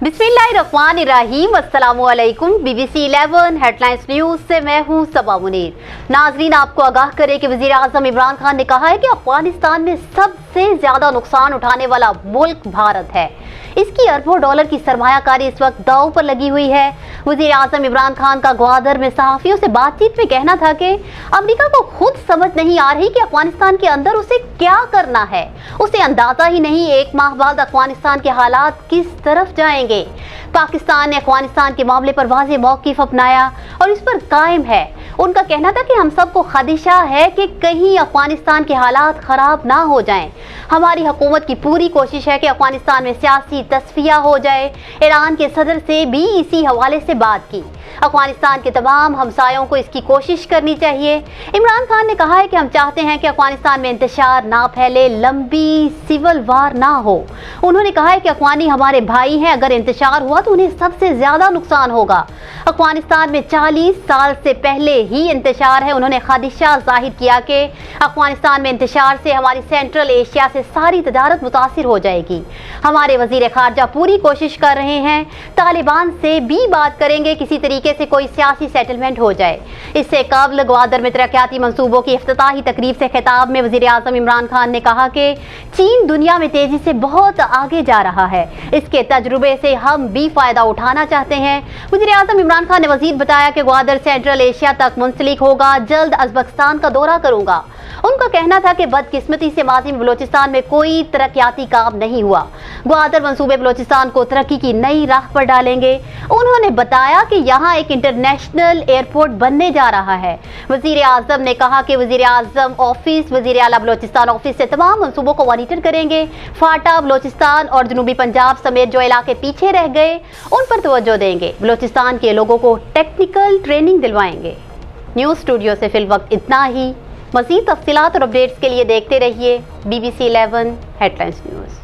बिस्मिल्लाहिर्रहमानिर्रहीम। अस्सलाम वालेकुम। BBC 11 हेडलाइंस न्यूज से मैं हूं सबा मुनीर। नाजरीन, आपको आगाह करे कि वजीराअज़म इमरान खान ने कहा है कि अफगानिस्तान में सबसे ज्यादा नुकसान उठाने वाला मुल्क भारत है। इसकी अरबों डॉलर की सरमायाकारी इस वक्त दांव पर लगी हुई है। वजीराअज़म इमरान खान का ग्वादर में सहाफियों से बातचीत में कहना था कि अमेरिका को खुद समझ नहीं आ रही कि अफगानिस्तान के अंदर उसे क्या करना है। उसे अंदाजा ही नहीं एक माह बाद अफगानिस्तान के हालात किस तरफ जाएंगे। पाकिस्तान ने अफगानिस्तान के मामले पर वाज़ेह मौक़िफ़ अपनाया और इस पर कायम है। उनका कहना था कि हम सबको खदशा है कि कहीं अफगानिस्तान के हालात ख़राब ना हो जाएं। हमारी हुकूमत की पूरी कोशिश है कि अफगानिस्तान में सियासी तस्फिया हो जाए। ईरान के सदर से भी इसी हवाले से बात की। अफगानिस्तान के तमाम हमसायों को इसकी कोशिश करनी चाहिए। इमरान खान ने कहा है कि हम चाहते हैं कि अफगानिस्तान में इंतशार ना फैले, लंबी सिविल वार ना हो। उन्होंने कहा है कि अफगानी हमारे भाई हैं, अगर इंतशार हुआ तो उन्हें सबसे ज्यादा नुकसान होगा। अफगानिस्तान में 40 साल से पहले ही इंतशार है। उन्होंने खदशा जाहिर किया कि अफगानिस्तान में इंतशार से हमारी सेंट्रल एशिया से सारी तजारत मुतासिर हो जाएगी। हमारे वजीर खारजा पूरी कोशिश कर रहे हैं, तालिबान से भी बात करेंगे, किसी तरीके से कोई सियासी सेटलमेंट हो जाए। इससे कबल ग्वादर में तरक्याती मंसूबों की इफ्तिताही तकरीब से खिताब में वज़ीर-ए-आज़म इमरान खान ने कहा कि चीन दुनिया में तेजी से बहुत आगे जा रहा है। इसके तजुर्बे से हम भी फायदा उठाना चाहते हैं। वज़ीर-ए-आज़म इमरान खान ने मजीद बताया कि ग्वादर सेंट्रल एशिया तक मुंसलिक होगा, जल्द उज़्बेकिस्तान का दौरा करूंगा। उनका कहना था कि बदकिस्मती से माजी में बलोचिस्तान में कोई तरक्याती काम नहीं हुआ। ग्वादर मंसूबे बलोचिस्तान को तरक्की की नई राह पर डालेंगे। उन्होंने बताया कि यहाँ एक इंटरनेशनल एयरपोर्ट बनने जा रहा है। वजीर आजम ने कहा कि वजीर आजम ऑफिस वजीर आला बलोचिस्तान ऑफिस से तमाम मंसूबों को मॉनिटर करेंगे। फाटा, बलोचिस्तान और जनूबी पंजाब समेत जो इलाके पीछे रह गए उन पर तवज्जो देंगे। बलोचिस्तान के लोगों को टेक्निकल ट्रेनिंग दिलवाएंगे। न्यूज़ स्टूडियो से फिल वक्त इतना ही। मज़ीद तफ़सीलात और अपडेट्स के लिए देखते रहिए BBC 11 हेडलाइंस न्यूज़।